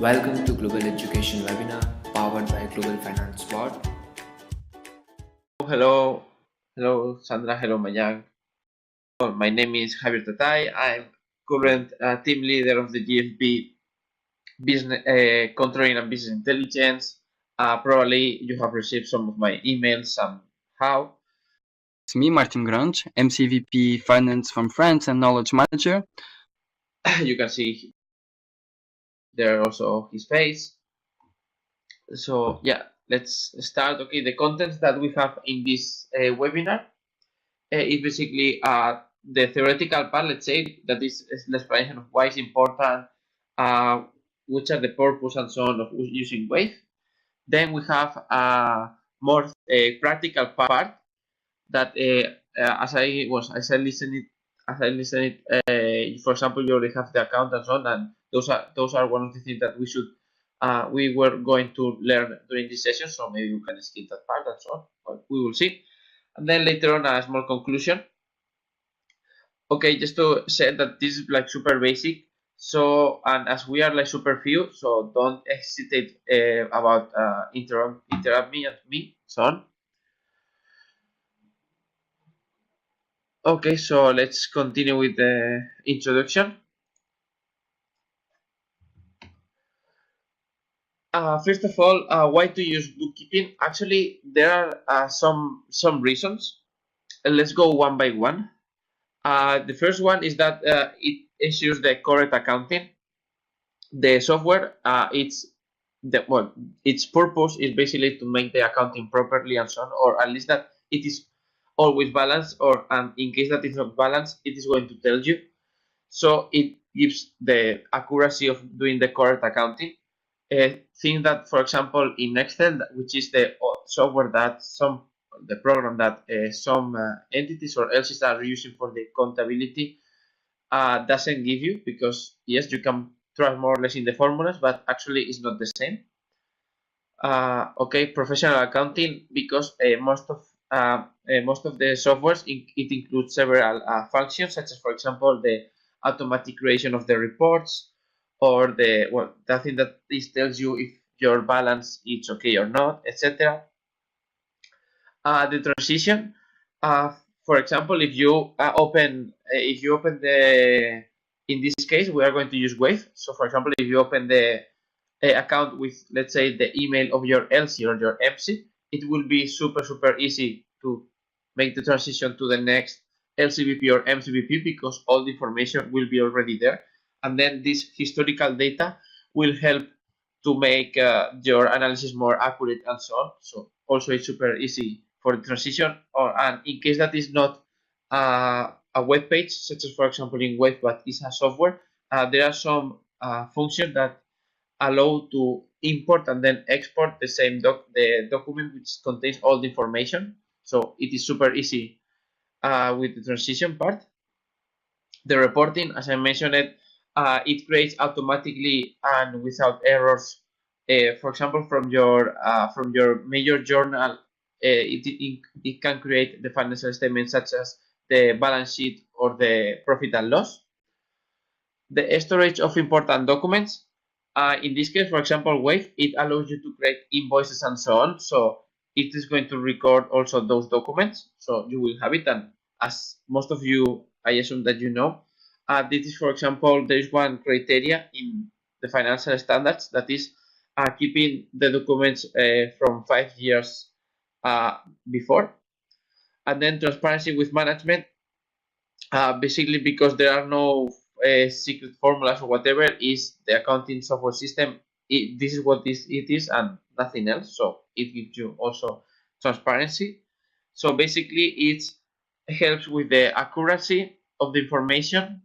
Welcome to Global Education webinar powered by Global Finance Board. Hello, Sandra. Hello, Mayang. My name is Javier Tatay. I'm current team leader of the GFB Business Controlling and Business Intelligence. Probably you have received some of my emails somehow. It's me, Martin Grange, MCVP Finance from France and Knowledge Manager. You can see there also his face. So yeah, let's start. Okay, the contents that we have in this webinar is basically the theoretical part, let's say, that is the explanation of why it's important, which are the purpose and so on of using Wave. Then we have a more practical part that as I listened it, for example, you already have the account and so on, and those are one of the things that we were going to learn during this session. So maybe you can skip that part and so on, but we will see. And then later on, a small conclusion. Okay, just to say that this is like super basic. So, and as we are like super few, so don't hesitate about interrupt me and me, so on. Okay, so let's continue with the introduction. First of all, why to use bookkeeping? Actually, there are some reasons. Let's go one by one. The first one is that it ensures the correct accounting. The software, its purpose is basically to make the accounting properly and so on, or at least that it is always balanced, or in case that it's not balanced, it is going to tell you. So it gives the accuracy of doing the correct accounting. Think that, for example, in Excel, which is the software that the program that some entities or LCs are using for the accountability, doesn't give you, because yes, you can trust more or less in the formulas, but actually it's not the same. Okay, professional accounting, because most of the softwares it includes several functions, such as, for example, the automatic creation of the reports, or the thing that this tells you if your balance is okay or not, etc. The transition, for example, if you open the, in this case we are going to use Wave. So for example, if you open the account with, let's say, the email of your LC or your MC, it will be super easy to make the transition to the next LCBP or MCBP, because all the information will be already there, and then this historical data will help to make your analysis more accurate and so on. So also it's super easy for the transition, and in case that is not a web page, such as, for example, in Wave, but is a software, there are some functions that allow to import and then export the same document which contains all the information. So it is super easy with the transition part. The reporting, as I mentioned it creates automatically and without errors. For example, from your major journal, it can create the financial statements, such as the balance sheet or the profit and loss. The storage of important documents. In this case, for example, Wave, it allows you to create invoices and so on. So it is going to record also those documents. So you will have it. And as most of you, I assume that you know, this is, for example, there is one criteria in the financial standards that is keeping the documents from 5 years before. And then transparency with management, basically because there are no secret formulas or whatever, is the accounting software system. This is what it is and nothing else. So it gives you also transparency. So basically it helps with the accuracy of the information,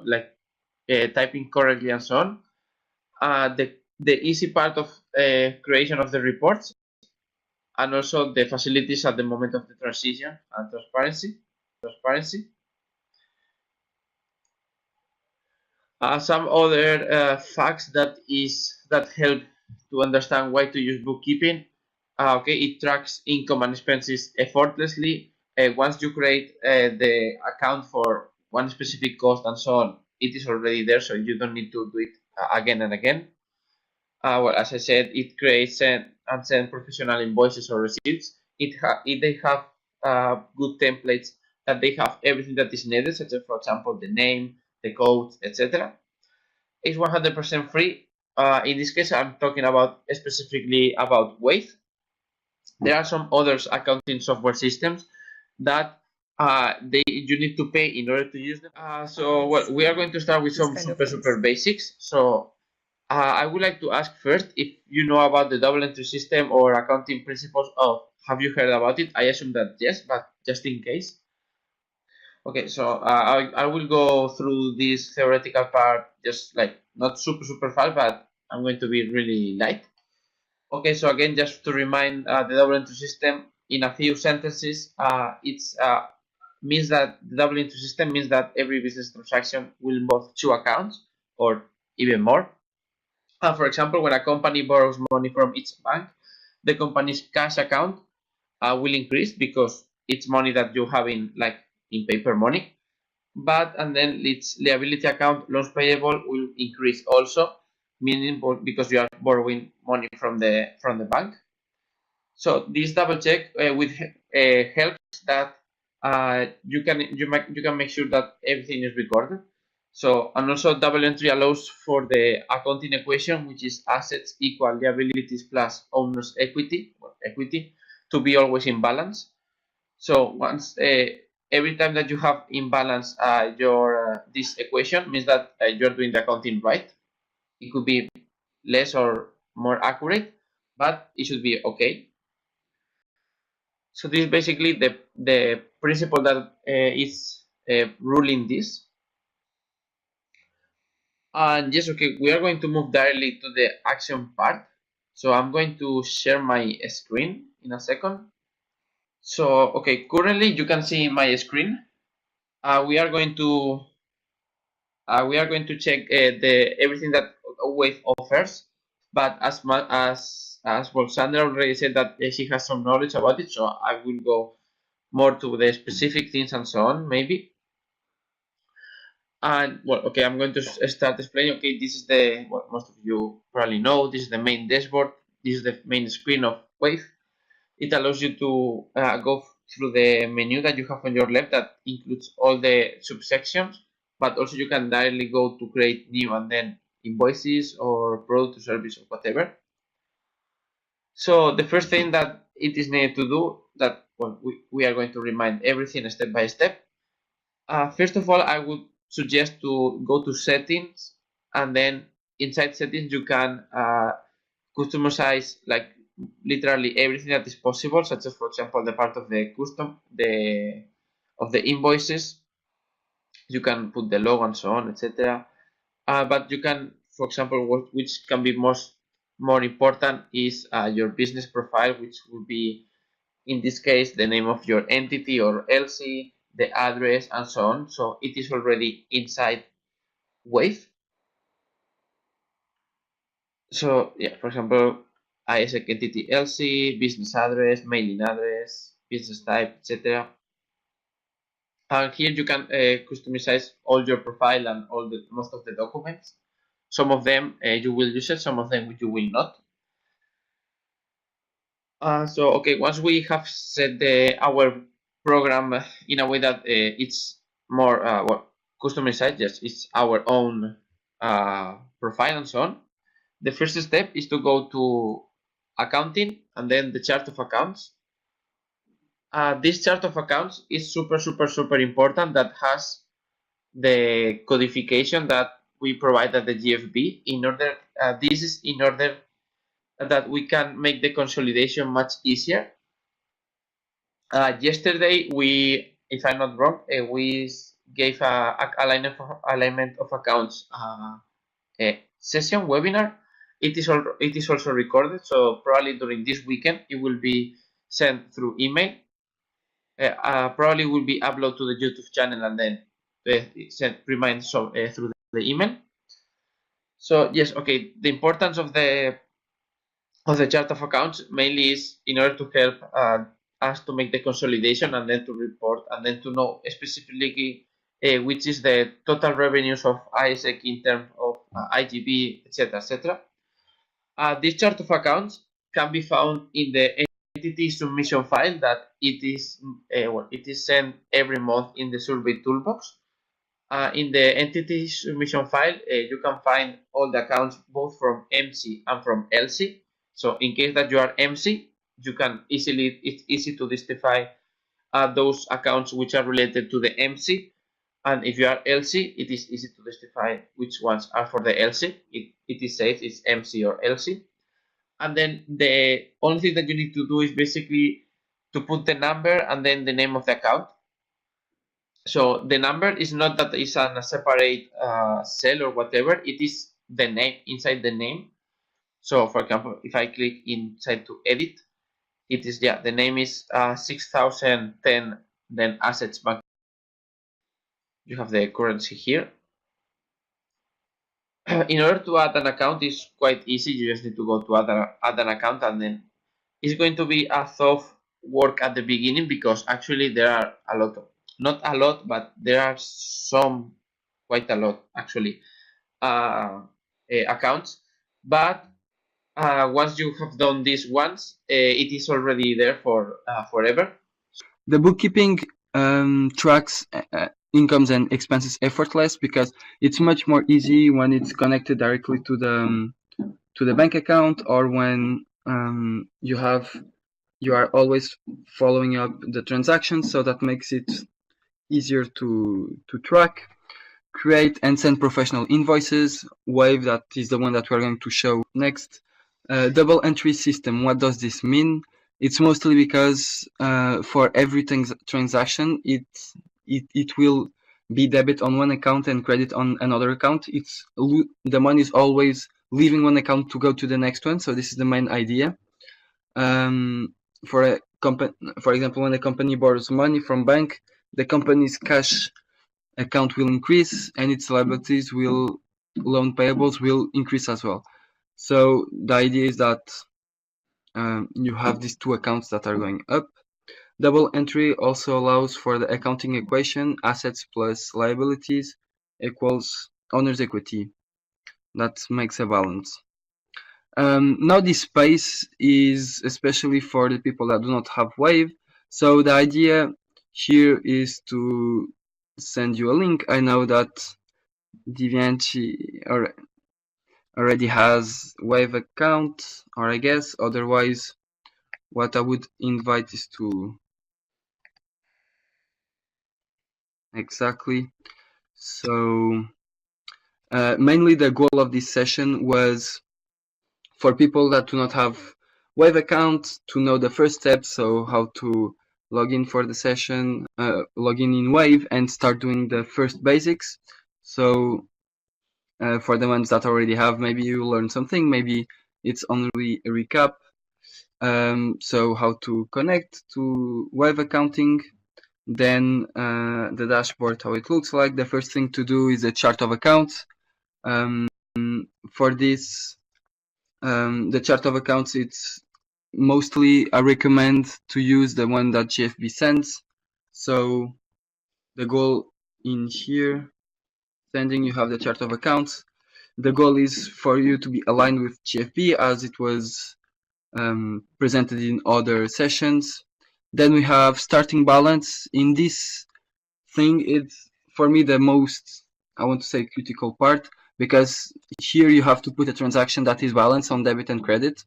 like typing correctly and so on. The easy part of creation of the reports, and also the facilities at the moment of the transition and transparency. Some other facts that help to understand why to use bookkeeping. Okay, it tracks income and expenses effortlessly. Once you create the account for one specific cost and so on, it is already there, so you don't need to do it again and again. well, as I said, it creates and sends professional invoices or receipts. They have good templates that they have everything that is needed, such as, for example, the name, the code, etc. It's 100% free. In this case, I'm talking about specifically about Wave. There are some other accounting software systems that you need to pay in order to use them. So well, we are going to start with some super basics. So I would like to ask first if you know about the double entry system or accounting principles. Oh, have you heard about it? I assume that yes, but just in case. Okay, so I will go through this theoretical part just like not super fast, but I'm going to be really light. Okay, so again, just to remind the double entry system in a few sentences, it's means that the double entry system means that every business transaction will involve two accounts or even more. For example, when a company borrows money from its bank, the company's cash account will increase because it's money that you have in paper money. But and then its liability account, loans payable, will increase also, meaning because you are borrowing money from the bank. So this double check helps that you can make sure that everything is recorded. So and also double entry allows for the accounting equation, which is assets equal liabilities plus owner's equity to be always in balance. So once every time that you have in balance your this equation means that you're doing the accounting right. It could be less or more accurate, but it should be okay. So this is basically the principle that is ruling this. And yes, okay, we are going to move directly to the action part. So I'm going to share my screen in a second. So okay, currently you can see my screen. We are going to check the everything that Wave offers. But as well, Sandra already said that she has some knowledge about it, so I will go more to the specific things and so on, maybe. And well, okay, I'm going to start explaining. Okay, this is what most of you probably know. This is the main dashboard. This is the main screen of Wave. It allows you to go through the menu that you have on your left that includes all the subsections, but also you can directly go to create new and then invoices or product or service or whatever. So the first thing that it is needed to do that well, we are going to remind everything step by step. First of all, I would suggest to go to settings, and then inside settings you can customize like literally everything that is possible, such as for example the part of the invoices. You can put the logo and so on, etc. But you can, for example, which can be more important is your business profile, which will be in this case the name of your entity or LC, the address, and so on. So it is already inside Wave. So yeah, for example, AIESEC entity LC, business address, mailing address, business type, etc. And here you can customize all your profile and most of the documents. Some of them you will use it, some of them you will not. So okay, once we have set our program in a way that it's more customized, yes, it's our own profile and so on. The first step is to go to accounting and then the chart of accounts. This chart of accounts is super important, that has the codification that we provide at the GFB in order. This is in order that we can make the consolidation much easier. Yesterday we, if I'm not wrong, we gave a alignment of accounts session webinar. It is also recorded, so probably during this weekend it will be sent through email. Probably will be uploaded to the YouTube channel and then remind through the email. So yes, okay. The importance of the chart of accounts mainly is in order to help us to make the consolidation and then to report and then to know specifically which is the total revenues of AIESEC in terms of IGB, etc., etc. This chart of accounts can be found in the entity submission file that it is sent every month in the survey toolbox. In the entity submission file, you can find all the accounts both from MC and from LC. So in case that you are MC, it's easy to justify those accounts which are related to the MC. And if you are LC, it is easy to justify which ones are for the LC. It says it's MC or LC. And then the only thing that you need to do is basically to put the number and then the name of the account. So the number is not that it's on a separate cell or whatever. It is the name inside the name. So for example, if I click inside to edit, it is, the name is 6010, then assets bank. You have the currency here. In order to add an account, it's quite easy. You just need to go to add an account, and then it's going to be a tough work at the beginning, because actually there are a lot of, not a lot, but there are quite a lot actually, accounts. But once you have done this once, it is already there for forever. The bookkeeping tracks incomes and expenses effortless, because it's much more easy when it's connected directly to the bank account, or when you are always following up the transactions, so that makes it easier to track. Create and send professional invoices. Wave, that is the one that we're going to show next. Double entry system. What does this mean? It's mostly because for every transaction, it will be debit on one account and credit on another account. The money is always leaving one account to go to the next one. So this is the main idea. For example, when a company borrows money from bank, the company's cash account will increase, and its liabilities loan payables will increase as well. So the idea is that you have these two accounts that are going up. Double entry also allows for the accounting equation assets plus liabilities equals owner's equity. That makes a balance. Now this space is especially for the people that do not have Wave. So the idea here is to send you a link. I know that Devianchi already has Wave account, or I guess, otherwise what I would invite is to exactly. So mainly the goal of this session was for people that do not have Wave account to know the first steps, so how to log in for the session, log in Wave, and start doing the first basics. So for the ones that already have, maybe you learn something, maybe it's only a recap. So how to connect to Wave accounting, then the dashboard, how it looks like. The first thing to do is a chart of accounts. For this, the chart of accounts, it's mostly I recommend to use the one that GFB sends. So the goal in here, sending, you have the chart of accounts. The goal is for you to be aligned with GFB as it was presented in other sessions. Then we have starting balance. In this thing, it's for me the most, I want to say, critical part, because here you have to put a transaction that is balanced on debit and credit.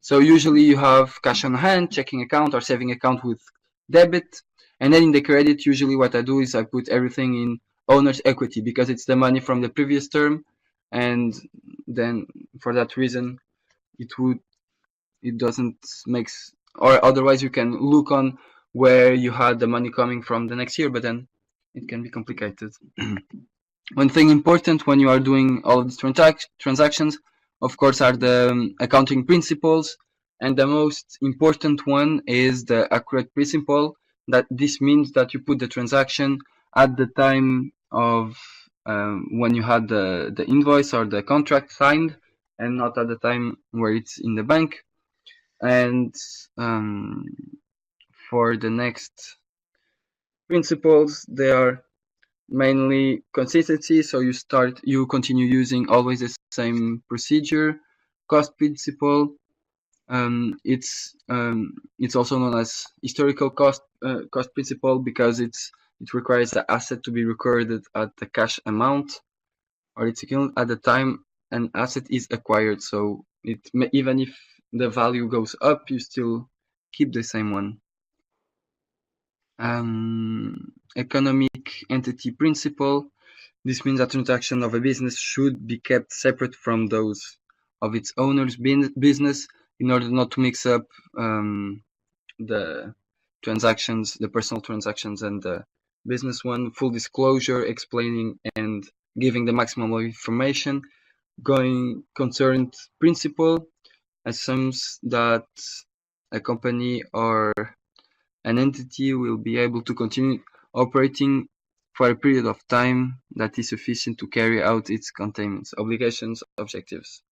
So usually you have cash on hand, checking account or saving account with debit, and then in the credit, usually what I do is I put everything in owner's equity, because it's the money from the previous term, and then for that reason it doesn't make, or otherwise you can look on where you had the money coming from the next year, but then it can be complicated. One thing important when you are doing all of these transactions, of course, are the accounting principles, and the most important one is the accurate principle. That this means that you put the transaction at the time of when you had the invoice or the contract signed, and not at the time where it's in the bank. And for the next principles, they are mainly consistency. So you continue using always the same procedure. cost principle. It's also known as historical cost principle because it requires the asset to be recorded at the cash amount or its equivalent at the time an asset is acquired. So even if the value goes up, you still keep the same one. Economic entity principle. This means that transaction of a business should be kept separate from those of its owner's business in order not to mix up the transactions, the personal transactions and the business one. Full disclosure, explaining and giving the maximum of information. Concerned principle assumes that a company or an entity will be able to continue operating for a period of time that is sufficient to carry out its containments, obligations, objectives,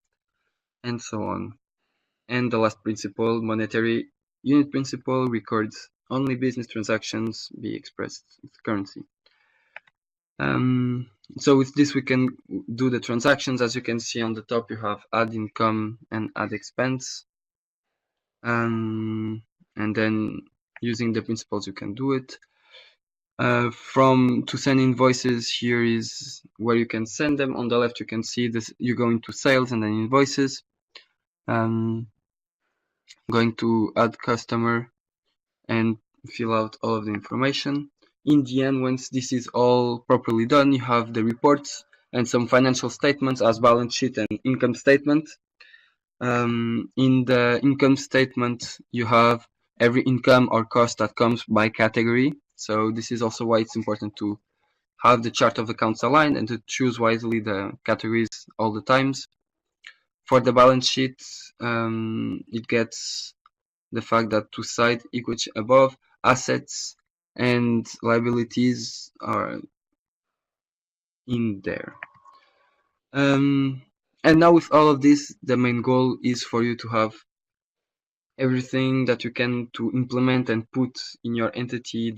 and so on. And the last principle, monetary unit principle, records only business transactions be expressed with currency. So with this we can do the transactions. As you can see on the top, you have add income and add expense. And then using the principles you can do it. To send invoices, here is where you can send them. On the left you can see this, you go into sales and then invoices. Going to add customer and fill out all of the information. In the end, once this is all properly done, you have the reports and some financial statements as balance sheet and income statement. In the income statement, you have every income or cost that comes by category. So this is also why it's important to have the chart of accounts aligned and to choose wisely the categories all the times. For the balance sheet, it gets the fact that two sides equal above, assets and liabilities are in there. And now with all of this, the main goal is for you to have everything that you can to implement and put in your entity.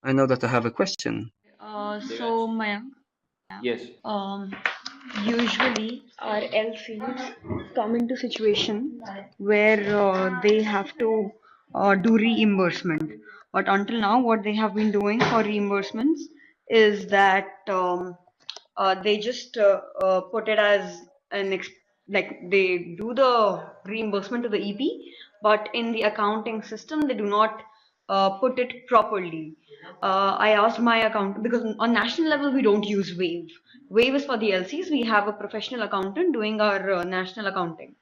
I know that I have a question. So Mayank, Yes. um, usually our LCs come into situation where they have to do reimbursement. But until now, what they have been doing for reimbursements is that they just put it as like they do the reimbursement to the EP, but in the accounting system they do not put it properly. I asked my accountant because on national level we don't use Wave. Wave is for the LCs. We have a professional accountant doing our national accounting.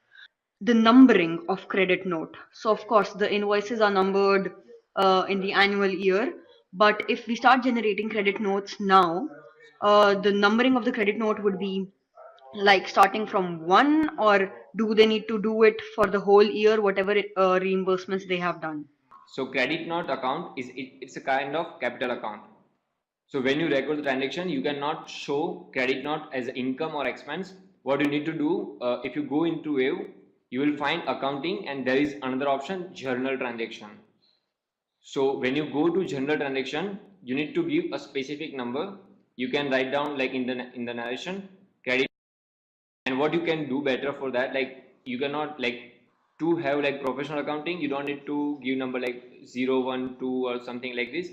The numbering of credit note. So of course the invoices are numbered in the annual year, but if we start generating credit notes now, the numbering of the credit note would be like starting from 1, or do they need to do it for the whole year, whatever reimbursements they have done? So credit note account it's a kind of capital account. So when you record the transaction, you cannot show credit note as income or expense. What you need to do, if you go into Wave, you will find accounting and there is another option, journal transaction. So when you go to general transaction, you need to give a specific number. You can write down like in the narration credit. And what you can do better for that, like you cannot like to have like professional accounting, you don't need to give number like 0 1 2 or something like this.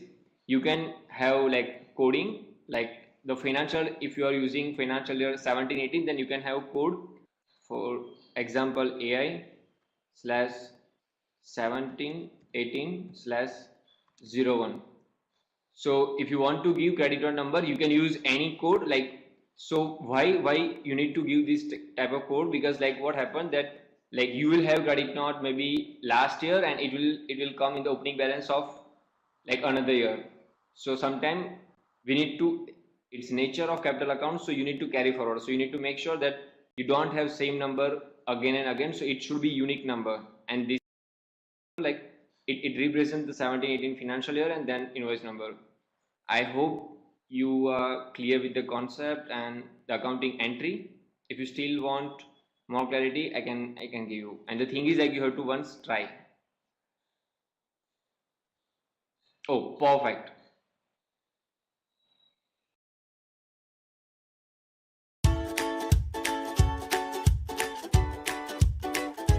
You can have like coding, like the financial, if you are using financial year 17-18, then you can have code. For example, AI slash 17-18 slash 01. So if you want to give credit card number, you can use any code. Like, so why you need to give this type of code? Because like what happened that like you will have credit note maybe last year and it will come in the opening balance of like another year. So sometime we need to, it's nature of capital account, so you need to carry forward. So you need to make sure that you don't have same number again and again. So it should be unique number, and this like it represents the 17-18 financial year and then invoice number. I hope you are clear with the concept and the accounting entry. If you still want more clarity, I can give you. And the thing is like you have to once try. Oh, perfect.